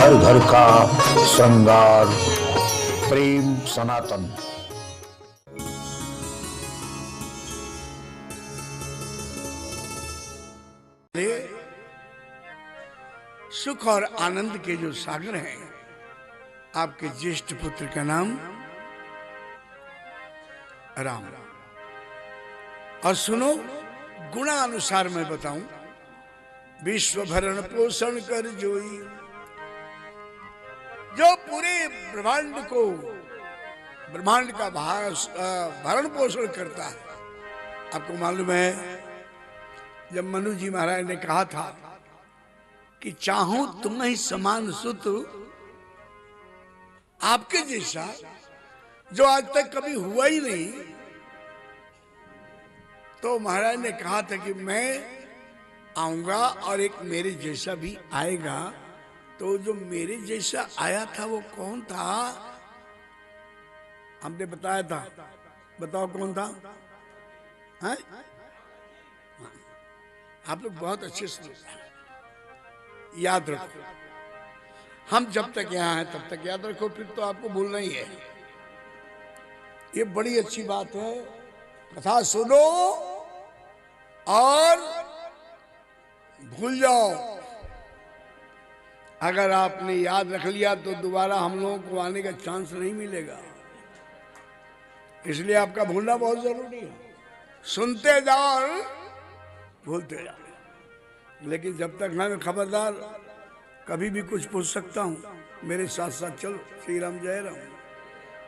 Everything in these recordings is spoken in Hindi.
घर घर का श्रृंगार। प्रेम सनातन। सुख और आनंद के जो सागर हैं, आपके ज्येष्ठ पुत्र का नाम राम। और सुनो, गुणानुसार मैं बताऊं, विश्व भरण पोषण कर जोई, जो पूरे ब्रह्मांड को, ब्रह्मांड का भरण पोषण करता है। आपको मालूम है, जब मनु जी महाराज ने कहा था कि चाहूं तुम ही समान सुत, आपके जैसा जो आज तक कभी हुआ ही नहीं, तो महाराज ने कहा था कि मैं आऊंगा और एक मेरे जैसा भी आएगा। तो जो मेरे जैसा आया था वो कौन था? हमने बताया था, बताओ कौन था? हैं? आप लोग बहुत अच्छे से याद रखो। हम जब तक यहाँ हैं तब तक याद रखो, फिर तो आपको भूलना ही है। ये बड़ी अच्छी बात है। कथा सुनो और भूल जाओ। अगर आपने याद रख लिया तो दोबारा हम लोगों को आने का चांस नहीं मिलेगा। इसलिए आपका भूलना बहुत जरूरी है। सुनते जाओ और भूलते जाओ। लेकिन जब तक मैं खबरदार, कभी भी कुछ पूछ सकता हूँ, मेरे साथ साथ चलो। श्री राम जय राम।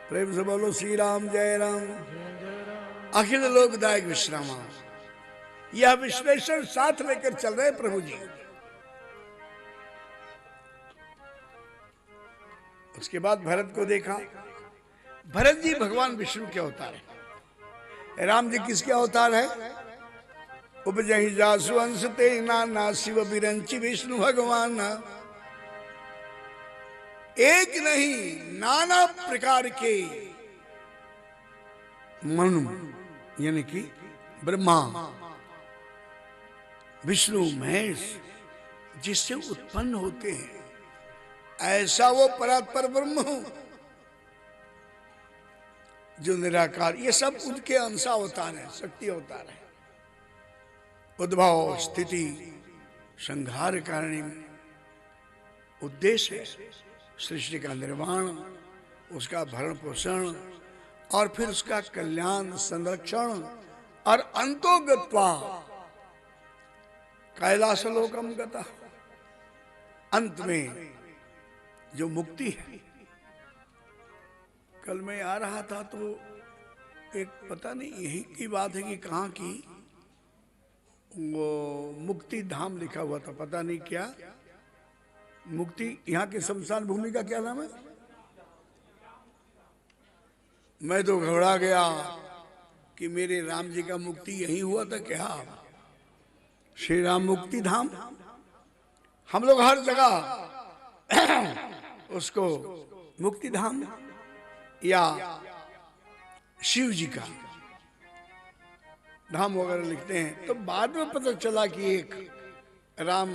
प्रेम से बोलो श्री राम जय राम। अखिल लोकदायक विश्राम। यह विश्लेषण साथ लेकर चल रहे प्रभु जी। उसके बाद भरत को देखा। भरत जी भगवान विष्णु के अवतार है। राम जी किसके अवतार है? उपजहि जासु अंश ते नाना शिव बिरंची विष्णु भगवान। एक नहीं, नाना प्रकार के मनु, यानी कि ब्रह्मा, विष्णु, महेश जिससे उत्पन्न होते हैं, ऐसा वो परात्पर ब्रह्म जो निराकार, ये सब उनके अंश अवतार है, शक्ति अवतार है। उद्भव, स्थिति, संहार कारिणी उद्देश्य है सृष्टि का निर्माण, उसका भरण पोषण और फिर उसका कल्याण, संरक्षण और अंतोगत्वा कैलाश लोकम गता, अंत में जो मुक्ति है। कल मैं आ रहा था तो एक, पता नहीं यही की बात है कि कहाँ की, वो मुक्ति धाम लिखा हुआ था, पता नहीं क्या मुक्ति, यहाँ की शमशान भूमि का क्या नाम है? मैं तो घबरा गया कि मेरे राम जी का मुक्ति यही हुआ था क्या? श्री राम मुक्ति धाम। हम लोग हर जगह उसको मुक्ति धाम या शिव जी का धाम वगैरह लिखते हैं। तो बाद में पता चला कि एक राम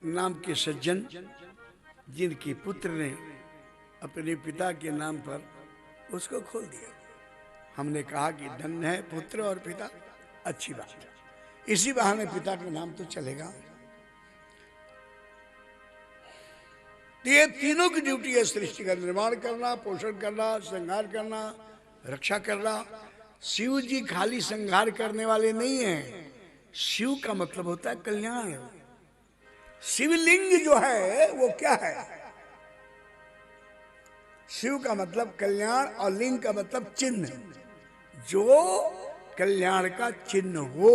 नाम के सज्जन, जिनके पुत्र ने अपने पिता के नाम पर उसको खोल दिया। हमने कहा कि धन्य है पुत्र और पिता, अच्छी बात है, इसी बहाने पिता का नाम तो चलेगा। ये तीनों की ड्यूटी है, सृष्टि का निर्माण करना, पोषण करना, संहार करना, रक्षा करना। शिव जी खाली संहार करने वाले नहीं हैं। शिव का मतलब होता है कल्याण। शिवलिंग जो है वो क्या है? शिव का मतलब कल्याण और लिंग का मतलब चिन्ह। जो कल्याण का चिन्ह हो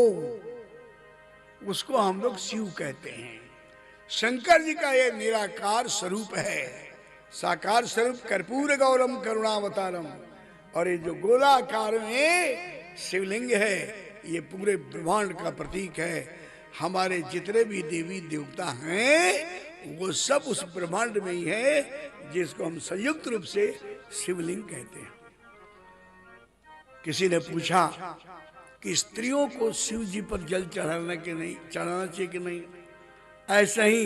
उसको हम लोग शिव कहते हैं। शंकर जी का ये निराकार स्वरूप है, साकार स्वरूप कर्पूर गौरम करुणावतारम। और ये जो गोलाकार में शिवलिंग है, ये पूरे ब्रह्मांड का प्रतीक है। हमारे जितने भी देवी देवता हैं वो सब उस ब्रह्मांड में ही है, जिसको हम संयुक्त रूप से शिवलिंग कहते हैं। किसी ने पूछा कि स्त्रियों को शिव जी पर जल चढ़ाना चाहिए कि नहीं? ऐसे ही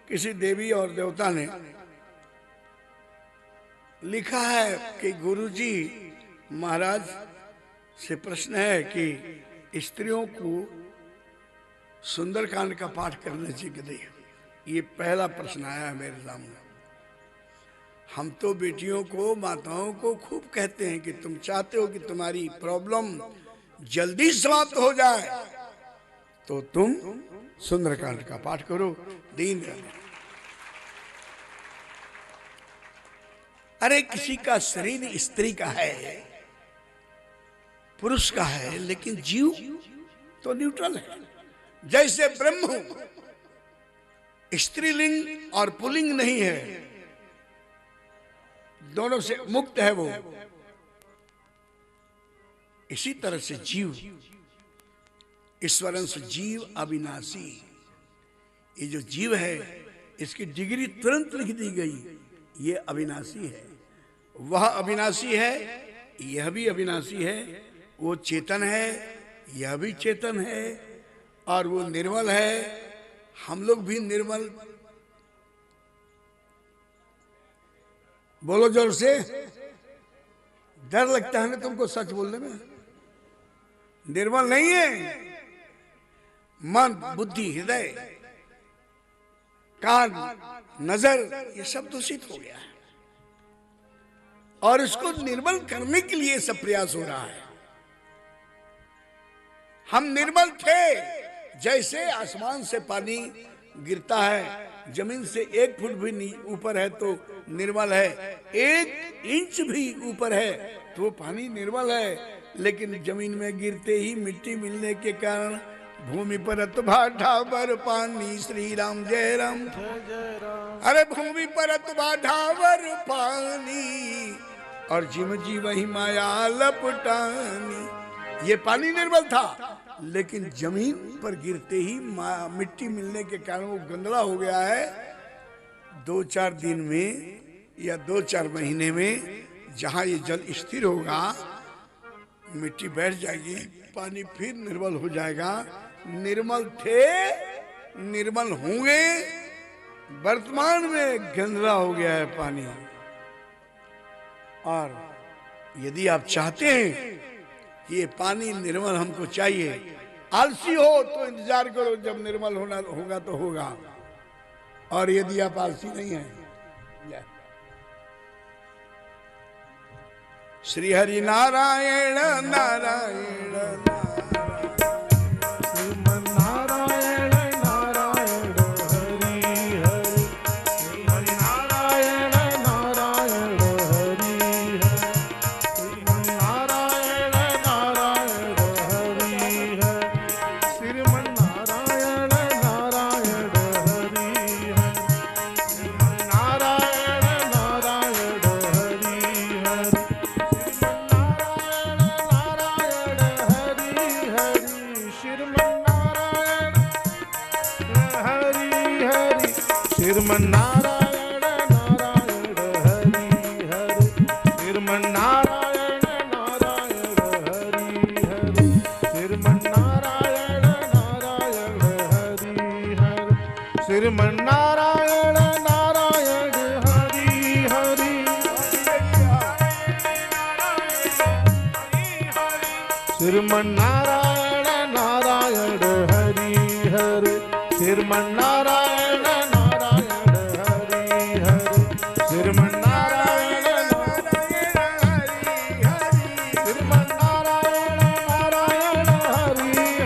किसी देवी और देवता ने लिखा है कि गुरुजी महाराज से प्रश्न है कि स्त्रियों को सुंदरकांड का पाठ करने चाहिए कि नहीं। ये पहला प्रश्न आया है मेरे सामने। हम तो बेटियों को, माताओं को खूब कहते हैं कि तुम चाहते हो कि तुम्हारी प्रॉब्लम जल्दी समाप्त हो जाए तो तुम सुंदरकांड का पाठ करो दिन रात। अरे किसी का शरीर स्त्री का है, पुरुष का है, लेकिन जीव तो न्यूट्रल है। जैसे ब्रह्म स्त्रीलिंग और पुल्लिंग नहीं है, दोनों से मुक्त है वो, इसी तरह से जीव ईश्वरंश जीव अविनाशी। ये जो जीव है इसकी डिग्री तुरंत लिख दी गई, ये अविनाशी है, वह अविनाशी है, यह भी अविनाशी है। वो चेतन है, यह भी चेतन है, और वो निर्मल है, हम लोग भी निर्मल। बोलो जोर से, डर लगता है ना तुमको सच बोलने में। निर्मल नहीं है, मन, बुद्धि, हृदय, कान, नजर, ये सब दूषित हो गया है, और इसको निर्मल करने के लिए सब प्रयास हो रहा है। हम निर्मल थे, जैसे आसमान से पानी गिरता है, जमीन से 1 फुट भी ऊपर है तो निर्मल है, 1 इंच भी ऊपर है तो वो पानी निर्मल है। लेकिन जमीन में गिरते ही मिट्टी मिलने के कारण भूमि पर ढाबर पानी, श्री राम जय राम। अरे भूमि पर ढाबर पानी, और जिम जी वही माया लपटानी। ये पानी निर्मल था, लेकिन जमीन पर गिरते ही मिट्टी मिलने के कारण वो गंदला हो गया है। 2-4 दिन में या 2-4 महीने में जहां ये जल स्थिर होगा, मिट्टी बैठ जाएगी, पानी फिर निर्मल हो जाएगा। निर्मल थे, निर्मल होंगे, वर्तमान में गंदला हो गया है पानी। और यदि आप चाहते हैं कि ये पानी निर्मल हमको चाहिए, आलसी हो तो इंतजार करो, जब निर्मल होगा तो होगा। और यदि आप आलसी नहीं हैं, श्री हरि नारायण नारायण नारायण नारायण हरि हरि, श्री हरि नारायण नारायण हरि हरि, नारायण नारायण हरि हरि, श्रीमन नारायण नारायण हरि हरि, नारायण नारायण हरि हरि, श्रीमन नारायण नारायण हरि हरि, श्रीमन नारायण नारायण हरि हरि, श्रीमन नारायण नारायण हरि हरि, श्रीमन नारायण नारायण हरि हरि, श्रीमन नारायण नारायण हरि हरि, श्रीमन नारायण नारायण हरि हरि, श्रीमन नारायण नारायण हरि हरि, श्रीमन नारायण नारायण हरि हरि,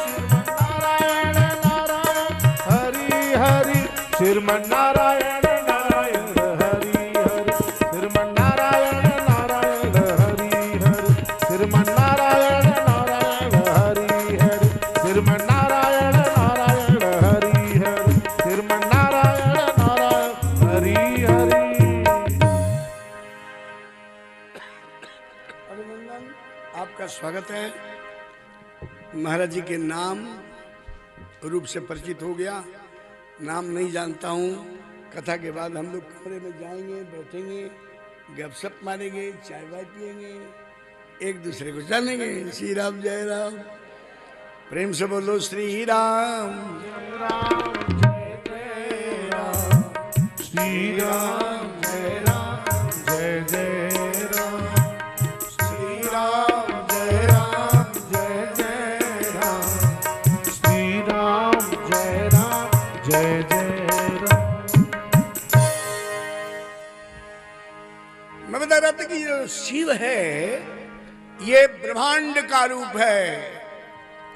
श्रीमन नारायण नारायण हरि हरि, श्रीमन नारायण नारायण हरि हरि, श्रीमन नारायण नारायण हरि हरि, श्रीमन नारायण नारायण हरि हरि, श्रीमन नारायण नारायण हरि हरि, श्रीमन नारायण नारायण हरि हरि। अभिनंदन, आपका स्वागत है। महाराज जी के नाम रूप से परिचित हो गया। नाम नहीं जानता हूँ। कथा के बाद हम लोग कमरे में जाएंगे, बैठेंगे, गपशप मारेंगे, चाय वाय पियेंगे, एक दूसरे को जानेंगे। श्री राम जय राम, प्रेम से बोलो श्री राम राम जय जय श्री राम जय जय राम, श्री राम जय जय राम, श्री राम जय जय राम। मैं बता रहा था कि जो शिव है ये ब्रह्मांड का रूप है।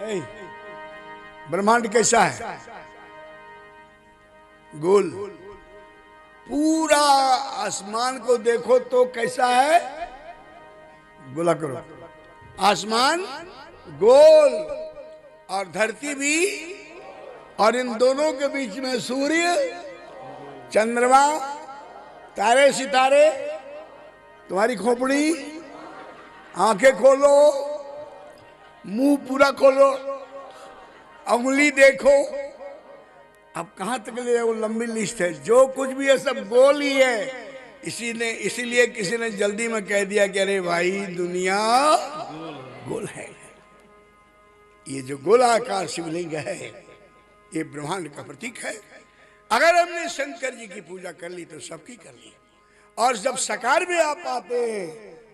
ए, ब्रह्मांड कैसा है? गोल। पूरा आसमान को देखो तो कैसा है? गोला करो। आसमान गोल और धरती भी, और इन दोनों के बीच में सूर्य, चंद्रमा, तारे सितारे। तुम्हारी खोपड़ी, आंखें खोलो, मुंह पूरा खोलो, उंगली देखो। अब कहां तक ले वो लंबी लिस्ट है। जो कुछ भी है सब गोल ही है। इसीलिए किसी ने जल्दी में कह दिया कि अरे भाई दुनिया गोल है। ये जो गोलाकार शिवलिंग है ये ब्रह्मांड का प्रतीक है। अगर हमने शंकर जी की पूजा कर ली तो सबकी कर ली। और जब साकार में आप आते हैं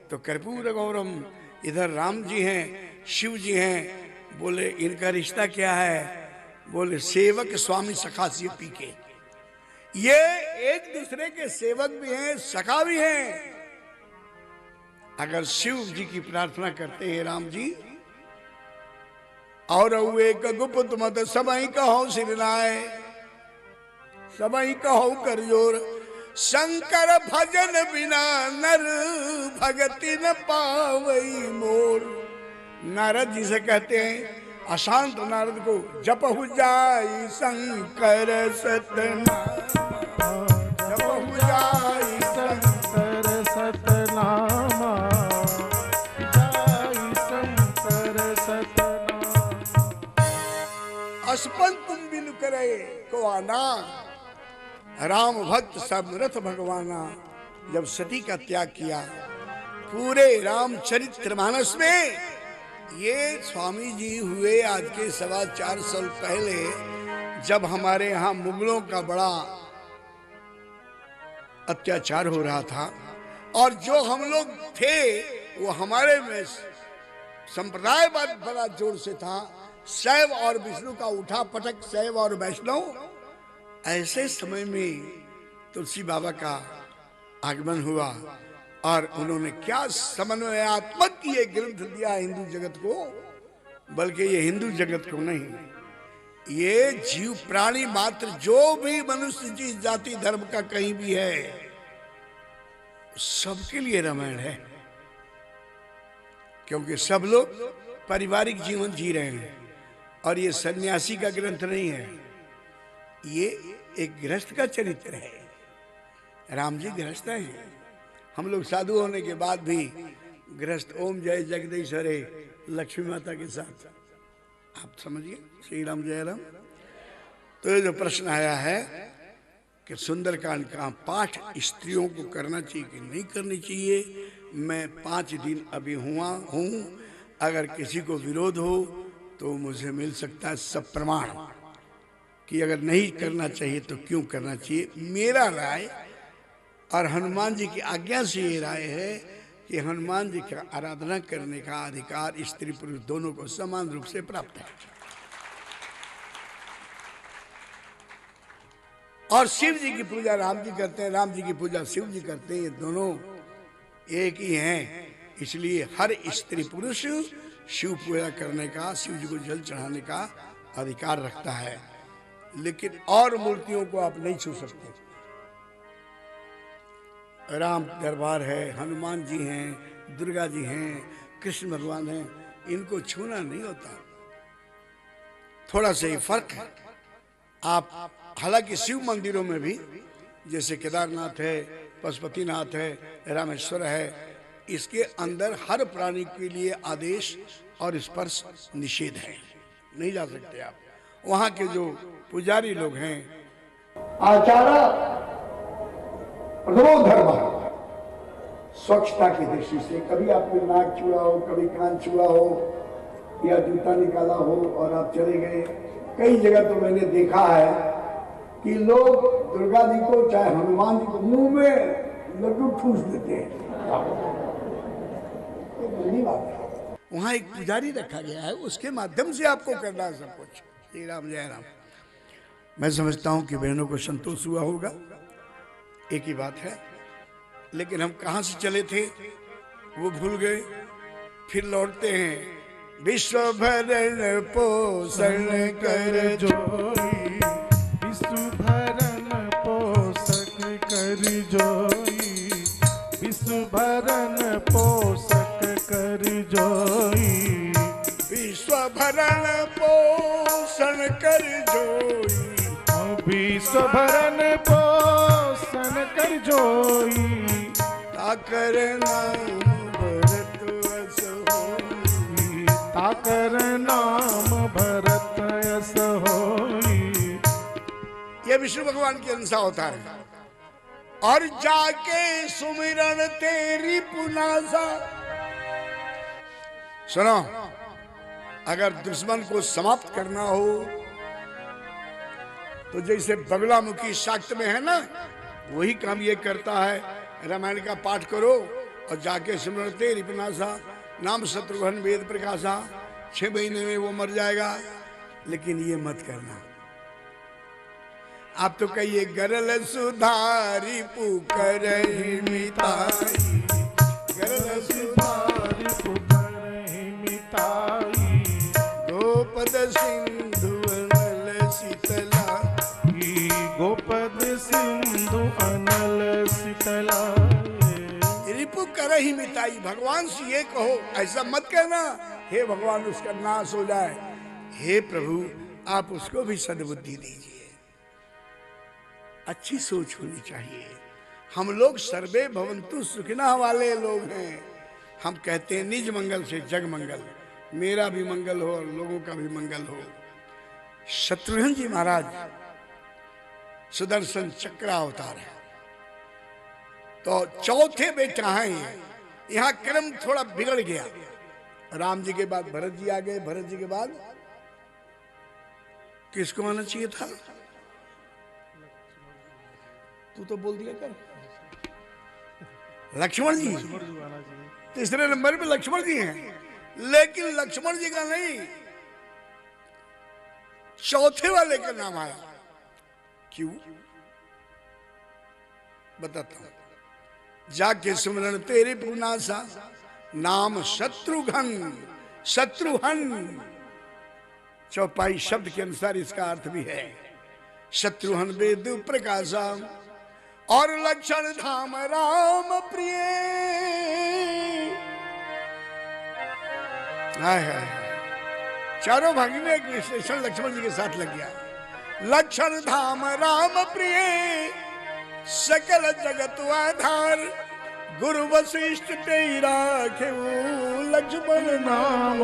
तो कर्पूर गौरम। इधर राम जी हैं, शिव जी हैं। बोले इनका रिश्ता क्या है? बोले सेवक स्वामी सखा से पी के। ये एक दूसरे के सेवक भी हैं, सखा भी हैं। अगर शिव जी की प्रार्थना करते हैं राम जी, और एक गुप्त मत सबई कहो सिरनाए, सबई कहो कर जोर। शंकर भजन बिना नर भगति न पावई मोर। नारद जी से कहते हैं अशांत नारद को, जप हो जाई शंकर सतनाम, जप हो जाई शंकर सतनामा, जाई शंकर सतनामा। अस्पन तुम बिन करे को आना, राम भक्त सब रथ भगवाना। जब सती का त्याग किया, पूरे रामचरितमानस में ये स्वामी जी हुए आज के 4.25 साल पहले, जब हमारे यहाँ मुगलों का बड़ा अत्याचार हो रहा था। और जो हम लोग थे वो हमारे में संप्रदायवाद बड़ा जोर से था। शैव और विष्णु का उठा पटक, शैव और वैष्णव। ऐसे समय में तुलसी बाबा का आगमन हुआ और उन्होंने क्या समन्वयात्मक ये ग्रंथ दिया हिंदू जगत को। बल्कि ये हिंदू जगत को नहीं, ये जीव प्राणी मात्र जो भी मनुष्य जिस जाति धर्म का कहीं भी है, सबके लिए रामायण है। क्योंकि सब लोग पारिवारिक जीवन जी रहे हैं। और ये सन्यासी का ग्रंथ नहीं है, ये एक गृहस्थ का चरित्र है। राम जी गृहस्थ हैं। हम लोग साधु होने के बाद भी गृहस्थ। ओम जय जगदीश हरे लक्ष्मी माता के साथ। आप समझिए, श्री राम जय राम। तो ये जो प्रश्न आया है कि सुंदरकांड का पाठ स्त्रियों को करना चाहिए कि नहीं करनी चाहिए, मैं 5 दिन अभी हुआ हूँ। अगर किसी को विरोध हो तो मुझे मिल सकता है सब प्रमाण कि अगर नहीं करना चाहिए तो क्यों करना चाहिए। मेरा राय और हनुमान जी की आज्ञा से ये राय है कि हनुमान जी की आराधना करने का अधिकार स्त्री पुरुष दोनों को समान रूप से प्राप्त है। और शिव जी की पूजा राम जी करते हैं, राम जी की पूजा शिव जी करते हैं। ये दोनों एक ही हैं। इसलिए हर स्त्री पुरुष शिव पूजा करने का, शिव जी को जल चढ़ाने का अधिकार रखता है। लेकिन और मूर्तियों को आप नहीं छू सकते। राम दरबार है, हनुमान जी हैं, दुर्गा जी हैं, कृष्ण भगवान हैं, इनको छूना नहीं होता। थोड़ा सा ये फर्क है। आप हालांकि शिव मंदिरों में भी जैसे केदारनाथ है, पशुपतिनाथ है, रामेश्वर है, इसके अंदर हर प्राणी के लिए आदेश और स्पर्श निषेध है, नहीं जा सकते आप। वहाँ के जो पुजारी लोग हैं, आचारा प्रथमो धर्म, स्वच्छता की दृष्टि से कभी आपने नाक छुआ हो, कभी कान छुआ हो या जूता निकाला हो और आप चले गए। कई जगह तो मैंने देखा है कि लोग दुर्गा जी को चाहे हनुमान जी को मुंह में लड्डू ठूस देते हैं। ये बुरी बात है। वहां एक पुजारी रखा गया है, उसके माध्यम से आपको करना है सब कुछ। श्री राम जय राम। मैं समझता हूं कि बहनों को संतोष हुआ होगा। एक ही बात है, लेकिन हम कहां से चले थे वो भूल गए, फिर लौटते हैं। विश्व भरण पोषण कर जोई विश्व भरण पोषक कर जोई विश्व भरण पोषक कर जोई विश्व भरण पोषण कर जोई विश्व भरण पोषण कर जोई ताकर नाम भरत अस होई ताकर नाम भरत यस होई। ये विष्णु भगवान की अंश होता है। और जाके सुमिरन तेरी पुनासा। सुनो, अगर दुश्मन को समाप्त करना हो तो जैसे बगलामुखी शाक्त में है ना, वही काम ये करता है। रामायण का पाठ करो और जाके सुमिरन तेरी पुनासा, नाम शत्रुघ्न वेद प्रकाशा। 6 महीने में वो मर जाएगा, लेकिन ये मत करना। आप तो कहिए गरल सुधारी पुकर मिताई, गरल सुधारी पुकर मिताई गोपद सिंधु अनल शीतला, गोपद सिंधु अनल शीतला। रिपु कर ही मिताई। भगवान से ये कहो, ऐसा मत कहना हे भगवान उसका नाश हो जाए। हे प्रभु आप उसको भी सद्बुद्धि दीजिए। अच्छी सोच होनी चाहिए। हम लोग सर्वे भवन्तु सुखिनः वाले लोग हैं। हम कहते हैं निज मंगल से जग मंगल, मेरा भी मंगल हो और लोगों का भी मंगल हो। शत्रुघ्न जी महाराज सुदर्शन चक्र अवतार है, तो चौथे बेटा हैं ये। यहाँ क्रम थोड़ा बिगड़ गया। राम जी के बाद भरत जी आ गए, भरत जी के बाद किसको आना चाहिए था? तू तो बोल दिया कर, लक्ष्मण जी। तीसरे नंबर पे लक्ष्मण जी हैं, लेकिन लक्ष्मण जी का नहीं, चौथे वाले का नाम आया। क्यों? बताता हूं। जाके सुमिरन तेरी पुनासा, नाम शत्रुघ्न। शत्रुघ्न चौपाई शब्द के अनुसार इसका अर्थ भी है शत्रुघ्न वेद प्रकाशा और लक्षण धाम राम प्रिय। हाय हाय, चारों भागी में एक विशेषण लक्ष्मण जी के साथ लग गया। लक्षण धाम राम प्रिय, सकल जगत आधार, गुरु वशिष्ठ तेरा खेऊ लक्ष्मण नाम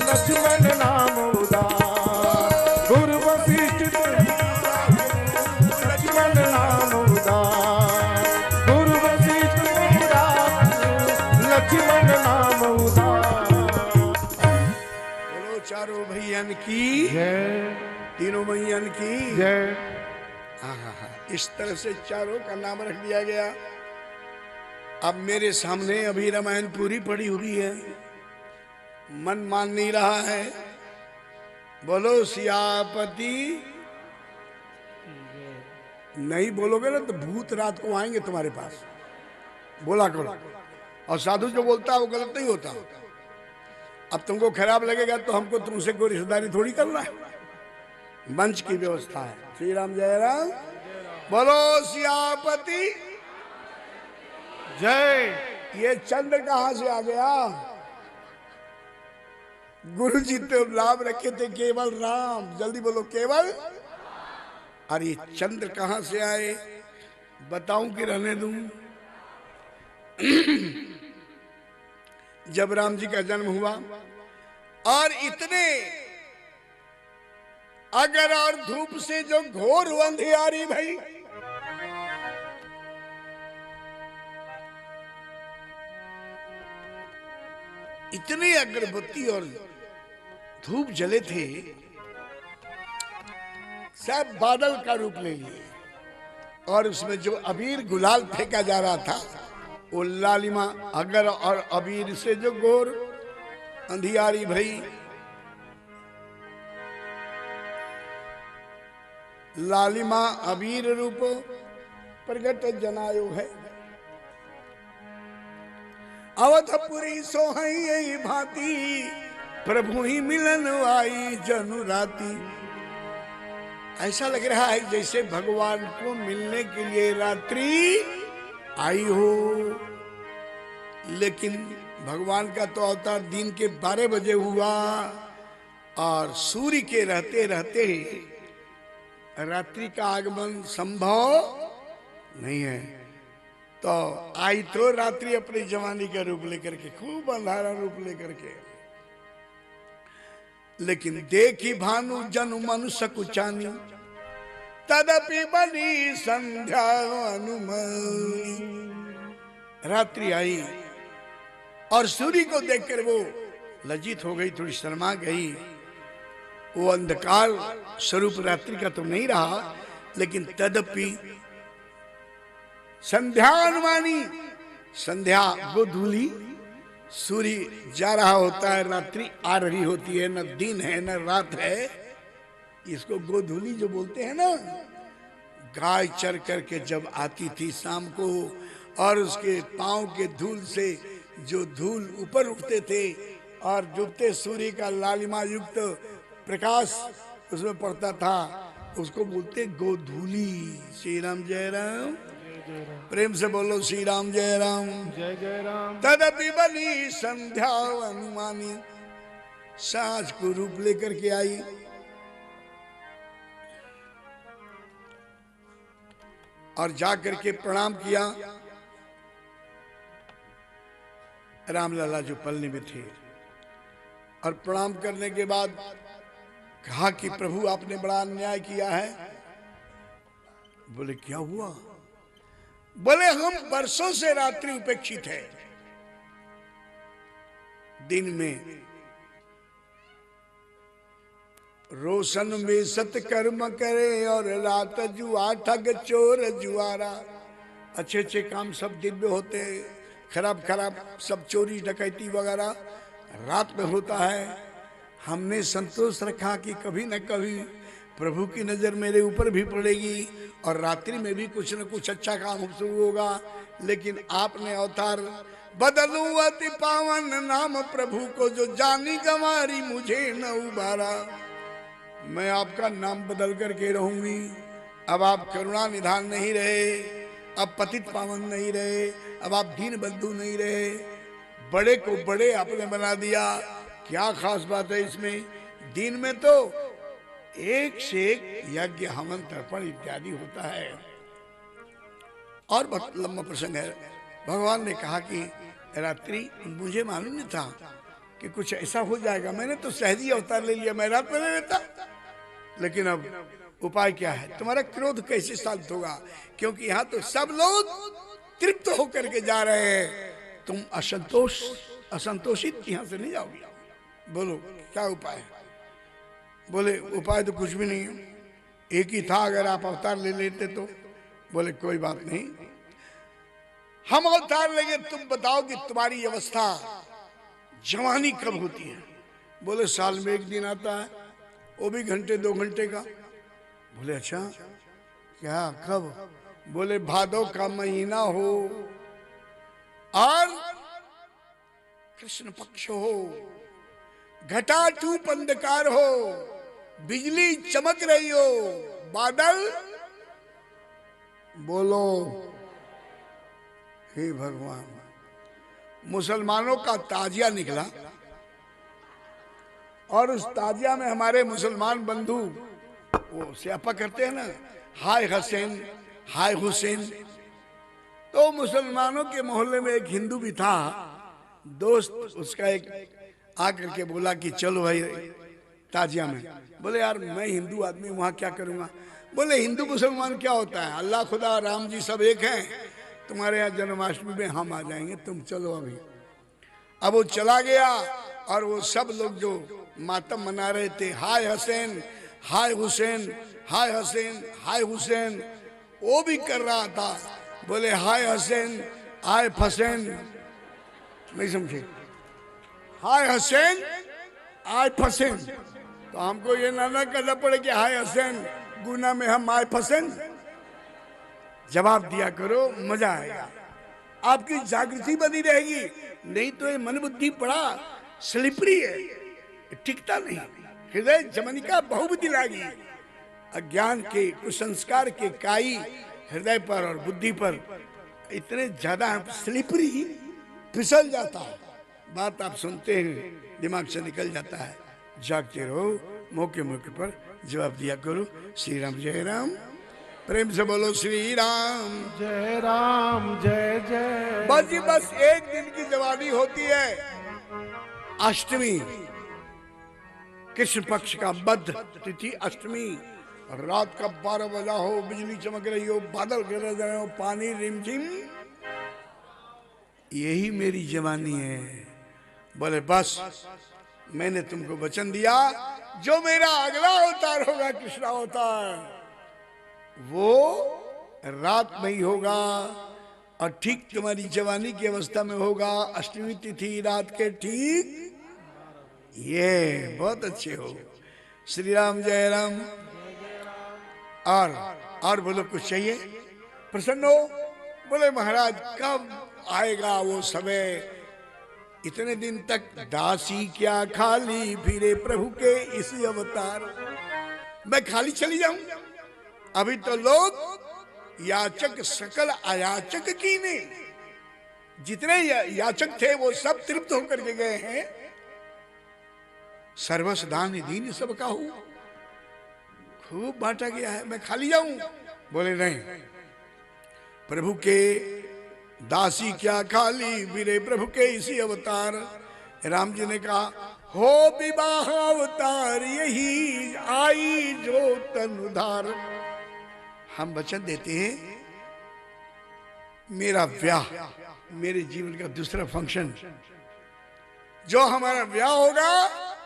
लक्ष्मण नाम उदार, गुरु वशिष्ठ लक्ष्मण नाम उदार, गुरु वशिष्ठ लक्ष्मण नाम उदार। बोलो चारों भैयन की जय, तीनों भैयन की जय। इस तरह से चारों का नाम रख दिया गया। अब मेरे सामने अभी रामायण पूरी पड़ी हुई है, मन मान नहीं रहा है। बोलो सियापति। नहीं बोलोगे ना तो भूत रात को आएंगे तुम्हारे पास। बोला करो। और साधु जो बोलता है वो गलत नहीं होता। अब तुमको खराब लगेगा तो हमको तुमसे कोई रिश्तेदारी थोड़ी करना है। मंच की व्यवस्था है। श्री राम जय राम। बोलो सियापति जय। ये चंद्र कहां से आ गया? गुरु जी तो नाम रखे थे केवल राम। जल्दी बोलो केवल। और ये चंद्र कहां से आए? बताऊं कि रहने दूं? जब राम जी का जन्म हुआ और इतने अगर और धूप से जो घोर अंधियारी भाई, इतनी अगरबत्ती और धूप जले थे, सब बादल का रूप ले लिए और उसमें जो अबीर गुलाल फेंका जा रहा था वो लालिमा अगर और अबीर से जो गोर अंधियारी भई, लालिमा अबीर रूप प्रगट जनायो है। अवधपुरी सोहई भांति प्रभु ही मिलन आई जनु राती। ऐसा लग रहा है जैसे भगवान को मिलने के लिए रात्रि आई हो, लेकिन भगवान का तो अवतार दिन के 12 बजे हुआ और सूर्य के रहते रहते रात्रि का आगमन संभव नहीं है। तो आई तो रात्रि अपनी जवानी का रूप लेकर के, खूब अंधारा रूप लेकर के, लेकिन देखी भानु जनु मनु सकुचानी तदपि बनी संध्या अनुमनी। रात्रि आई और सूर्य को देखकर वो लज्जित हो गई, थोड़ी शर्मा गई। वो अंधकार स्वरूप रात्रि का तो नहीं रहा, लेकिन तदपि संध्या अनुमानी, संध्या गोधूली, सूर्य जा रहा होता है, रात्रि आ रही होती है, न दिन है न रात है, इसको गोधूली जो बोलते हैं ना। गाय चर करके जब आती थी शाम को और उसके पांव के धूल से जो धूल ऊपर उठते थे और डूबते सूर्य का लालिमा युक्त प्रकाश उसमें पड़ता था, उसको बोलते गोधूली। श्री राम जय राम, प्रेम से बोलो श्री राम जय राम, जय जय राम। तदपि बनी संध्या अनुमानी, साँझ को रूप लेकर के आई। और जाकर के प्रणाम किया। रामलला जो पलने में थे और प्रणाम करने के बाद कहा कि प्रभु आपने बड़ा अन्याय किया है। बोले क्या हुआ? बोले हम वर्षों से रात्रि उपेक्षित है, दिन में रोशन में सत्कर्म करे और रात जुआ ठग चोर जुआरा। अच्छे अच्छे काम सब दिन में होते, खराब खराब सब चोरी डकैती वगैरह रात में होता है। हमने संतोष रखा कि कभी न कभी प्रभु की नजर मेरे ऊपर भी पड़ेगी और रात्रि में भी कुछ न कुछ अच्छा काम शुरू होगा, लेकिन आपने अवतार बदलू अति पावन नाम प्रभु को, जो जानी गंवारी मुझे न उबारा। मैं आपका नाम बदल करके रहूंगी। अब आप करुणा निधान नहीं रहे, अब पतित पावन नहीं रहे, अब आप दीन बंधु नहीं रहे, बड़े को बड़े आपने बना दिया। क्या खास बात है इसमें? दिन में तो एक से एक यज्ञ हवन तर्पण इत्यादि होता है। और बहुत लंबा प्रसंग है। भगवान ने कहा कि रात्रि मुझे मालूम नहीं था कि कुछ ऐसा हो जाएगा, मैंने तो सहजी अवतार ले लिया, मैं रात में ले लेता। लेकिन अब उपाय क्या है? तुम्हारा क्रोध कैसे शांत होगा? क्योंकि यहाँ तो सब लोग तृप्त होकर के जा रहे हैं, तुम असंतोषित यहाँ से नहीं जाओगे। बोलो क्या उपाय है? बोले उपाय तो कुछ भी नहीं है, एक ही था, अगर आप अवतार ले लेते तो। बोले कोई बात नहीं, हम अवतार लेंगे, तुम बताओ कि तुम्हारी अवस्था जवानी कब होती है? बोले साल में एक दिन आता है, वो भी घंटे 2 घंटे का। बोले अच्छा क्या, कब? बोले भादो का महीना हो और कृष्ण पक्ष हो, घटाटूप अंधकार हो, बिजली चमक रही हो, बादल। बोलो हे भगवान, मुसलमानों का ताजिया निकला और उस ताजिया में हमारे मुसलमान बंधु वो स्यापा करते हैं ना, हाय हसैन हाय हुसैन। तो मुसलमानों के मोहल्ले में एक हिंदू भी था, दोस्त उसका एक आकर के बोला कि चलो भाई ताजिया में। बोले यार मैं हिंदू आदमी वहां क्या करूंगा? बोले हिंदू मुसलमान क्या होता है, अल्लाह खुदा राम जी सब एक हैं, तुम्हारे यहाँ जन्माष्टमी में हम आ जाएंगे, तुम चलो अभी। अब वो चला गया और वो सब लोग जो मातम मना रहे थे, हाय हसैन, हाय हुसैन, हाय हसैन, हाय हुसैन। वो भी कर रहा था, बोले हाय हसैन, हाय फसैन। नहीं समझे? हाय हसैन, हाय फसैन। तो हमको ये ना करना पड़े कि हाय हसैन गुना में हम हाय फसैन। जवाब दिया करो, मजा आएगा, आपकी जागृति बनी रहेगी। नहीं तो ये मन बुद्धि बड़ा स्लिपरी है, टिकता नहीं। हृदय जमनिका बहुबुद्धि लागी। अज्ञान के कुसंस्कार के काई हृदय पर और बुद्धि पर इतने ज्यादा स्लिपरी, फिसल जाता है। बात आप सुनते हैं, दिमाग से निकल जाता है। जागते रहो, मौके मौके पर जवाब दिया करो। श्री राम जय राम। प्रेम से बोलो श्री राम जय राम जय जय। बस जी बस एक दिन की जवानी होती है, अष्टमी, कृष्ण पक्ष का बद्ध तिथि अष्टमी। रात का 12 बजा हो, बिजली चमक रही हो, बादल गिर रहे हो, पानी रिमझिम, यही मेरी जवानी है। बोले बस मैंने तुमको वचन दिया, जो मेरा अगला अवतार होगा कृष्ण अवतार, वो रात में ही होगा और ठीक तुम्हारी जवानी की अवस्था में होगा। अष्टमी तिथि रात के ठीक, ये बहुत अच्छे हो। श्री राम जय राम। और बोलो कुछ चाहिए, प्रसन्न हो। बोले महाराज कब आएगा वो समय, इतने दिन तक दासी क्या खाली फिरे प्रभु के इसी अवतार। मैं खाली चली जाऊं? अभी तो लोग याचक सकल अयाचक की ने, जितने याचक थे वो सब तृप्त होकर के गए हैं। सर्वस दान दीन सबका हूं, खूब बांटा गया है, मैं खाली जाऊं? बोले नहीं, प्रभु के दासी क्या खाली फिरे प्रभु के इसी अवतार। राम जी ने कहा हो विवाह अवतार यही आई जो तनुधार। हम वचन देते हैं, मेरा ब्याह, मेरे जीवन का दूसरा फंक्शन, जो हमारा ब्याह होगा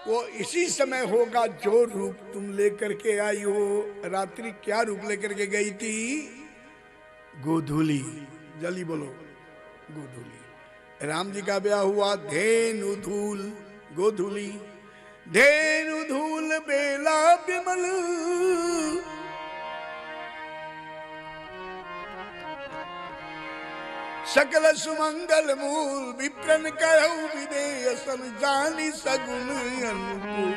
वो इसी समय होगा जो रूप तुम लेकर के आई हो। रात्रि क्या रूप लेकर के गई थी? गोधूली। जल्दी बोलो, गोधूली। राम जी का ब्याह हुआ धेनु धूल गोधूली। धेनु धूल बेला विमल, सकल सुमंगल मूल, विप्रन कहु विदेह सन जानी सगुन अनुकूल।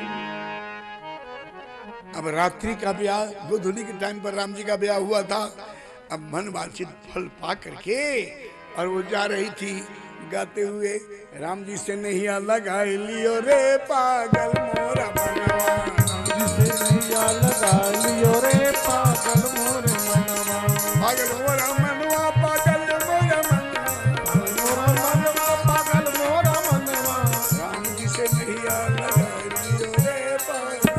अब रात्रि का ब्याह, गोधूली के टाइम पर राम जी का ब्याह हुआ था। अब मन वांछित फल पा करके और वो जा रही थी गाते हुए, राम जी से नहीं लगा लियो रे पागल मोरा मनवा, जिसे नैया लगा लियो रे पागल मोर मनवा, पागल मोरा मनवा, पागल मोरा मनवा, पागल मोरा मनवा। राम जी से नहीं लगा लियो रे पागल,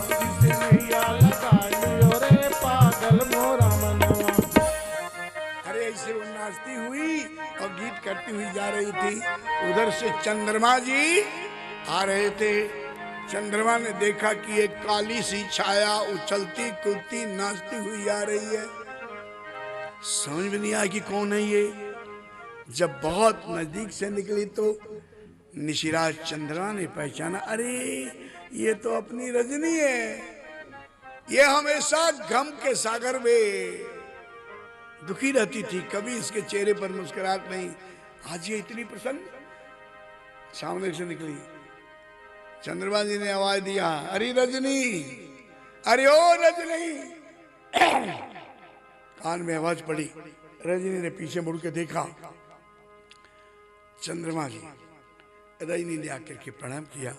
जिसे नैया लगा लियो रे पागल मोरा मनवा। अरे ऐसे वो नाचती हुई और गीत करती हुई जा रही थी। उधर से चंद्रमा जी आ रहे थे। चंद्रमा ने देखा कि एक काली सी छाया उछलती कूदती नाचती हुई आ रही है। समझ में नहीं आया कि कौन है ये। जब बहुत नजदीक से निकली तो निशिराज चंद्रमा ने पहचाना, अरे ये तो अपनी रजनी है। ये हमेशा गम के सागर में दुखी रहती थी, कभी इसके चेहरे पर मुस्कुराहट नहीं। आज ये इतनी प्रसन्न। सामने से निकली, चंद्रमा जी ने आवाज दिया, अरे रजनी, अरे ओ रजनी। कान में आवाज पड़ी। रजनी ने पीछे मुड़ के देखा, चंद्रमा जी। रजनी ने आकर के प्रणाम किया।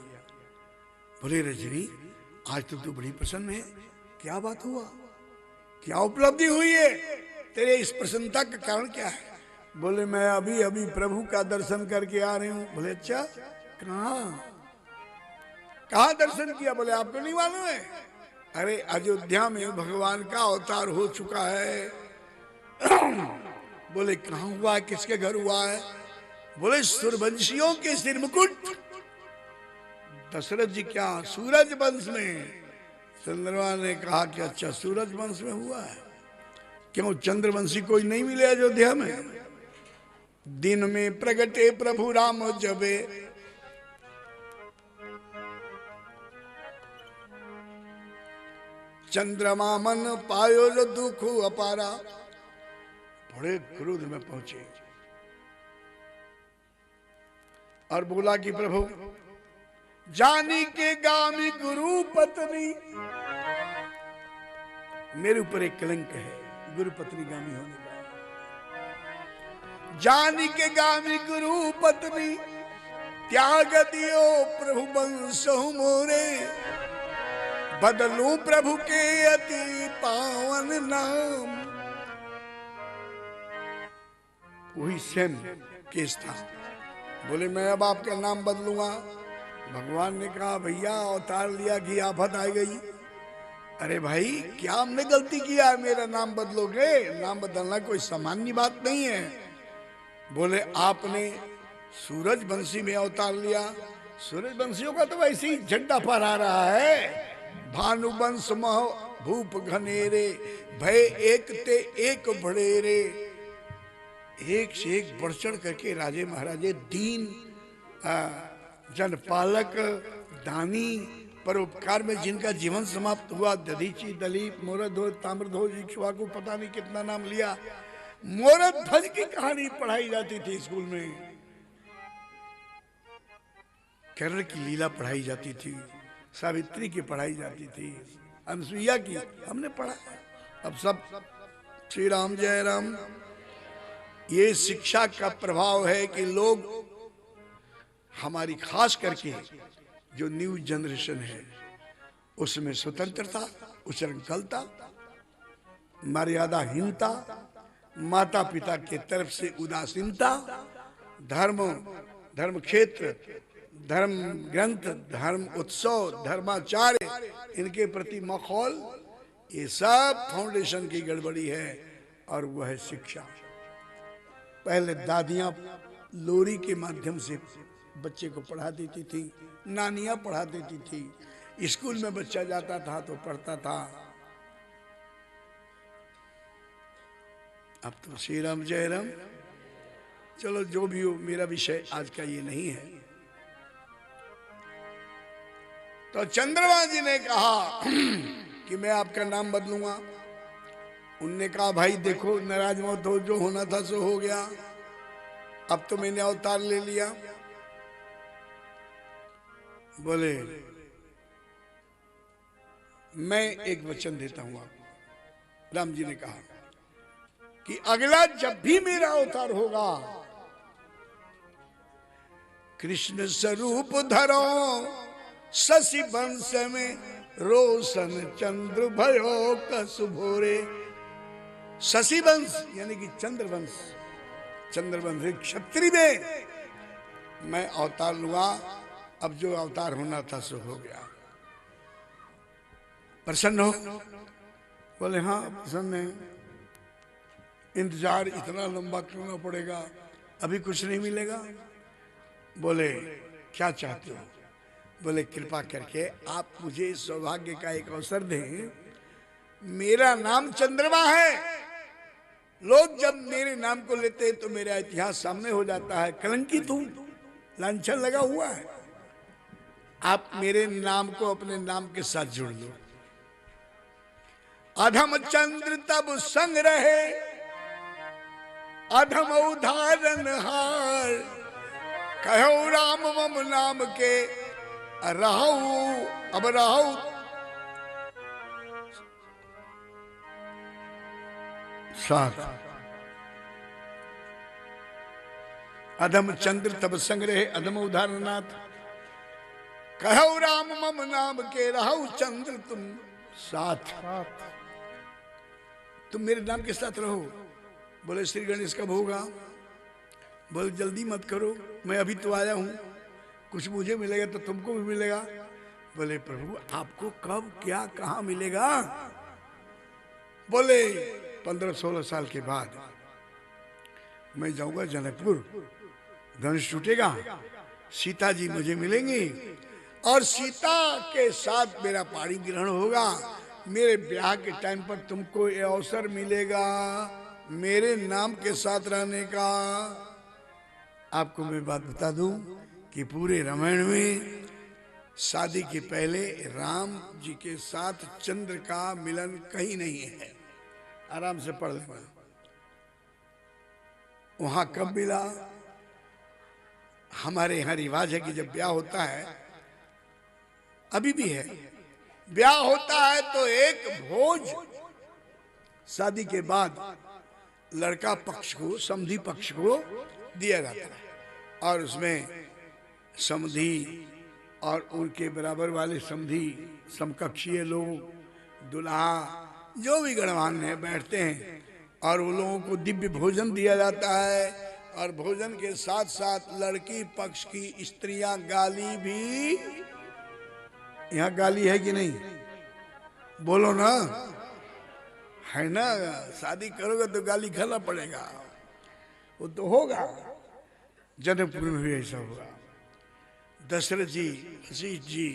बोले रजनी, आज तो तू बड़ी प्रसन्न है, क्या बात हुआ, क्या उपलब्धि हुई है, तेरे इस प्रसन्नता का कारण क्या है? बोले मैं अभी अभी प्रभु का दर्शन करके आ रही हूँ। बोले अच्छा, कहाँ दर्शन किया? बोले आपको नहीं मालूम है? अरे अयोध्या में भगवान का अवतार हो चुका है। बोले कहाँ हुआ है, किसके घर हुआ है? बोले सूर्यवंशियों के सिर मुकुट दशरथ जी क्या सूरज वंश में? चंद्रमा ने कहा कि अच्छा सूरज वंश में हुआ है, क्यों चंद्रवंशी कोई नहीं मिले अयोध्या में? दिन में प्रगटे प्रभु राम जबे, चंद्रमा मन पायो जो दुख अपारा। बड़े क्रोध में पहुंचे और बोला कि प्रभु जानी के गामी गुरु पत्नी, मेरे ऊपर एक कलंक है गुरु पत्नी गामी होने का। जानी के गामी गुरु पत्नी, त्याग दियो प्रभु वंश मोरे, बदलू प्रभु के अति पावन नाम। वही सेम केस था। बोले मैं अब आपका नाम बदलूंगा। भगवान ने कहा भैया अवतार लिया कि आफत आ गई। अरे भाई क्या हमने गलती किया है, मेरा नाम बदलोगे? नाम बदलना कोई सामान्य बात नहीं है। बोले आपने सूरज वंशी में अवतार लिया। सूरज वंशियों का तो वैसे ही झंडा फहरा रहा है। भानुवंश मह भूप घनेरे, भय एक ते एक बड़ेरे। एक से एक बढ़ चढ़ करके राजे महाराजे दीन जनपालक दानी परोपकार में जिनका जीवन समाप्त हुआ, दधीची दलीप मोरध्वज ताम्रध्वज इक्ष्वाकु, पता नहीं कितना नाम लिया। मोरध्वज की कहानी पढ़ाई जाती थी स्कूल में, कर्ण की लीला पढ़ाई जाती थी, सावित्री की पढ़ाई जाती थी, अनसुईया की हमने पढ़ा। अब सब श्री राम जय राम। ये शिक्षा का प्रभाव है कि लोग हमारी खास करके जो न्यू जनरेशन है उसमें स्वतंत्रता, उच्छृंखलता, मर्यादाहीनता, माता पिता के तरफ से उदासीनता, धर्म क्षेत्र, धर्म ग्रंथ, धर्म उत्सव, धर्माचार्य, इनके प्रति माहौल, ये सब फाउंडेशन की गड़बड़ी है। और वह है शिक्षा। पहले दादियां लोरी के माध्यम से बच्चे को पढ़ा देती थी, नानियां पढ़ा देती थी, स्कूल में बच्चा जाता था तो पढ़ता था। अब तो श्री राम जय राम। चलो जो भी हो, मेरा विषय आज का ये नहीं है। तो चंद्रमा जी ने कहा कि मैं आपका नाम बदलूंगा। उनने कहा भाई देखो नाराज मत हो, जो होना था सो हो गया, अब तो मैंने अवतार ले लिया। बोले मैं एक वचन देता हूं आपको। राम जी ने कहा कि अगला जब भी मेरा अवतार होगा, कृष्ण स्वरूप धरो, शशि वंश में रोशन चंद्र भयो कसुभोरे। शशि वंश यानी कि चंद्रवंश, चंद्रवंश क्षत्रिय में मैं अवतार लूंगा। अब जो अवतार होना था सो हो गया। प्रसन्न हो? बोले हाँ प्रसन्न है। इंतजार इतना लंबा क्यों ना पड़ेगा, अभी कुछ नहीं मिलेगा? बोले क्या चाहते हो? बोले कृपा करके आप मुझे सौभाग्य का एक अवसर दें। मेरा नाम चंद्रमा है, लोग जब मेरे नाम को लेते हैं तो मेरा इतिहास सामने हो जाता है, कलंकित हूं, लांछन लगा हुआ है। आप मेरे नाम को अपने नाम के साथ जोड़ लो। अधम चंद्र तब संग रहे, अधम उदाहरण हार, कहो राम मम नाम के रहू अब रहू। साथ अधम चंद्र तब संग रहे, अधम उदाहरणार्थ, कहो राम मम नाम के रहू चंद्र तुम साथ। तुम मेरे नाम के साथ रहो। बोले श्री गणेश कब होगा? बोले जल्दी मत करो, मैं अभी तो आया हूं, कुछ मुझे मिलेगा तो तुमको भी मिलेगा। बोले प्रभु आपको कब क्या कहां मिलेगा? बोले 15-16 साल के बाद मैं जाऊंगा जनकपुर, धनुष टूटेगा, सीता जी मुझे मिलेंगी और सीता के साथ मेरा पाणी ग्रहण होगा, मेरे ब्याह के टाइम पर तुमको ये अवसर मिलेगा मेरे नाम के साथ रहने का। आपको मैं बात बता दूं कि पूरे रामायण में शादी के पहले राम जी के साथ चंद्र का मिलन कहीं नहीं है। आराम से पढ़ लेना। वहां कब मिला? हमारे यहाँ रिवाज है कि जब ब्याह होता है, अभी भी है, ब्याह होता है तो एक भोज शादी के बाद लड़का पक्ष को, समधी पक्ष को दिया जाता है, और उसमें समधी और उनके बराबर वाले समधी, समकक्षीय लोग, दुल्हा, जो भी गणवान है बैठते हैं, और उन लोगों को दिव्य भोजन दिया जाता है, और भोजन के साथ साथ लड़की पक्ष की स्त्रियां गाली भी। यहाँ गाली है कि नहीं? बोलो ना, है ना? शादी करोगे तो गाली खाना पड़ेगा, वो तो होगा। जनकपुर में भी ऐसा होगा। दशरथ जी, वशिष्ठ जी,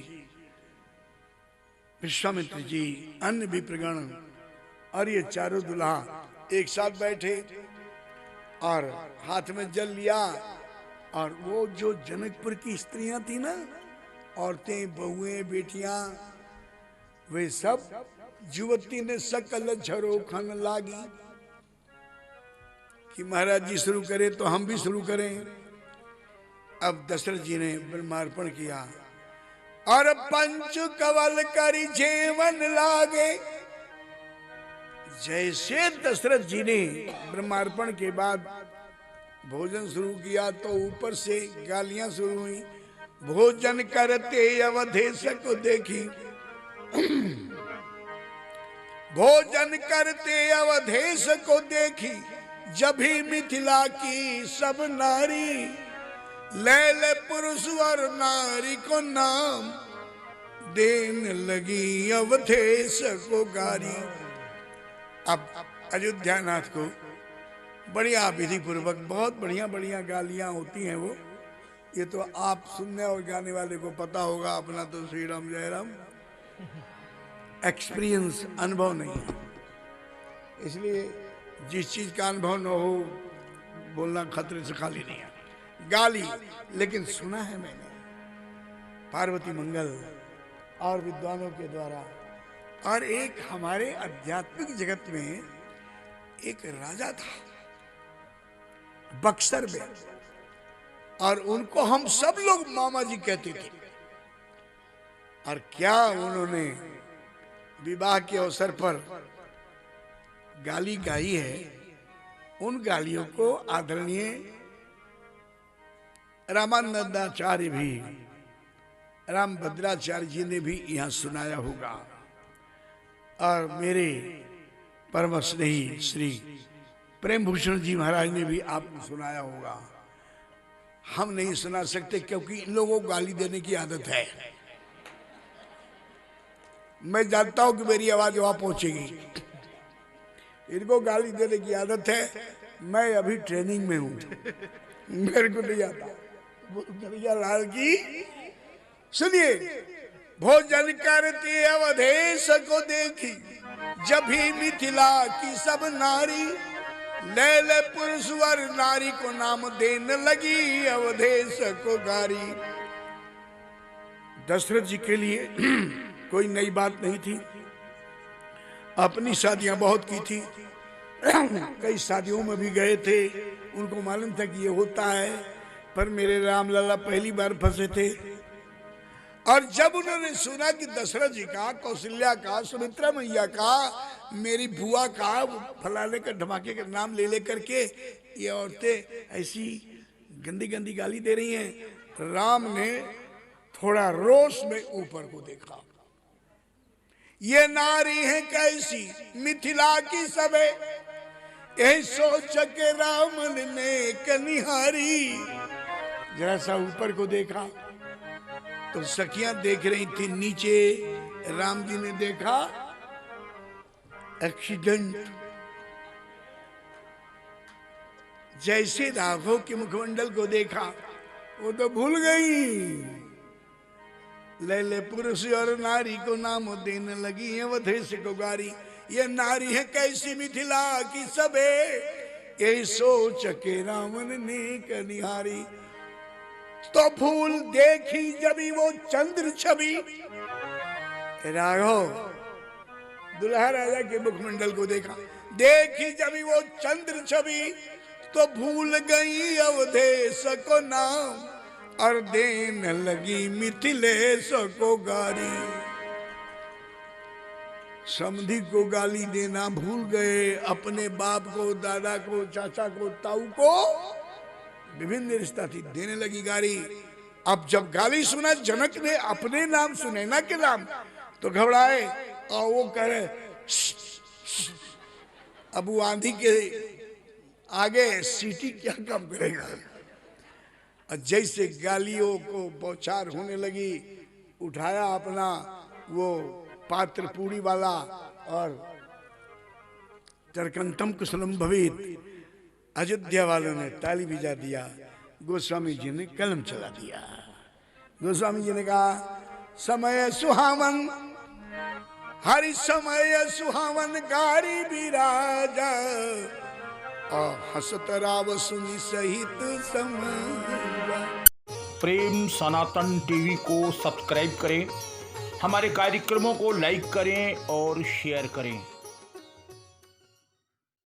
विश्वामित्र जी, अन्य विप्रगण, और ये चारों दुल्हा एक साथ बैठे और हाथ में जल लिया, और वो जो जनकपुर की स्त्रियां थी ना, औरतें, बहुएं, बेटियां, वे सब युवती ने सकल झरोखन लागी कि महाराज जी शुरू करें तो हम भी शुरू करें। अब दशरथ जी ने ब्रह्मार्पण किया, और पंच कवल करी जेवन लागे। जैसे दशरथ जी ने ब्रह्मार्पण के बाद भोजन शुरू किया तो ऊपर से गालियां शुरू हुई। भोजन करते अवधेश को देखी, भोजन करते अवधेश को देखी, जब ही मिथिला की सब नारी, लैल पुरुष और नारी को नाम देन लगी अवधेश को गारी। अब अयोध्यानाथ को बढ़िया विधि पूर्वक बहुत बढ़िया बढ़िया गालियां होती हैं। वो ये तो आप सुनने और गाने वाले को पता होगा, अपना तो श्री राम जय राम एक्सपीरियंस, अनुभव नहीं है, इसलिए जिस चीज का अनुभव न हो बोलना खतरे से खाली नहीं है। गाली लेकिन सुना है मैंने पार्वती मंगल और विद्वानों के द्वारा। और एक हमारे आध्यात्मिक जगत में एक राजा था बक्सर में, और उनको हम सब लोग मामा जी कहते थे। और क्या उन्होंने विवाह के अवसर पर गाली गाई है, उन गालियों को आदरणीय रामानंदाचार्य भी, रामभद्राचार्य जी ने भी यहाँ सुनाया होगा, और मेरे परम स्नेही श्री प्रेम भूषण जी महाराज ने भी आपको सुनाया होगा। हम नहीं सुना सकते क्योंकि इन लोगों को गाली देने की आदत है। मैं जानता हूं कि मेरी आवाज वहां पहुंचेगी, इनको गाली देने की आदत है। मैं अभी ट्रेनिंग में हूं, मेरे को नहीं आता। कन्हैया लाल की सुनिए। भोजन करते अवधेश को देखी, जब ही मिथिला की सब नारी, लैल पुरुष वर नारी को नाम देने लगी अवधेश को गारी। दशरथ जी के लिए कोई नई बात नहीं थी, अपनी शादियां बहुत की थी, कई शादियों में भी गए थे, उनको मालूम था कि ये होता है। पर मेरे रामलला पहली बार फंसे थे, और जब उन्होंने सुना कि दशरथ जी का, कौशल्या का, सुमित्रा मैया का, मेरी बुआ का, फलाने का, धमाके का नाम ले लेकर के ये औरतें ऐसी गंदी गंदी गाली दे रही हैं, राम ने थोड़ा रोष में ऊपर को देखा। ये नारी है कैसी मिथिला की सबे, यही सोच के राम ने कनिहारी। जरा सा ऊपर को देखा तो सखियां देख रही थी नीचे, राम जी ने देखा एक्सीडेंट। जैसे राघव के मुखमंडल को देखा, वो तो भूल गई ले ले पुरुष और नारी को नाम देने लगी है वधेश को गारी। ये नारी है कैसी मिथिला की सबे, यही सोच के रावण ने कनिहारी। तो फूल देखी जबी वो चंद्र छवि, राघव दुल्हा राजा के मुखमंडल को देखा, देखी जबी वो चंद्र छवि, तो भूल गई अवधेश को नाम और देने लगी मिथिलेश को गारी। समधी को गाली देना भूल गए, अपने बाप को, दादा को, चाचा को, ताऊ को, विभिन्न रिश्ता थी, देने लगी गाली। अब जब गाली सुना जनक ने, अपने नाम सुने ना के नाम, तो घबराए और वो कह रहे अब वो आंधी के आगे सीटी क्या काम करेगा। और जैसे गालियों को बौछार होने लगी, उठाया अपना वो पात्र पूरी वाला और तरकंतम कुशलम भवेत, अयोध्या वालों ने ताली बजा दिया, गोस्वामी जी ने कलम चला दिया। गोस्वामी जी ने कहा समय सुहावन, हरि समय सुहावन गारी बिराजा, और हसत राव सुनी सहित समय। प्रेम सनातन टीवी को सब्सक्राइब करें, हमारे कार्यक्रमों को लाइक करें और शेयर करें।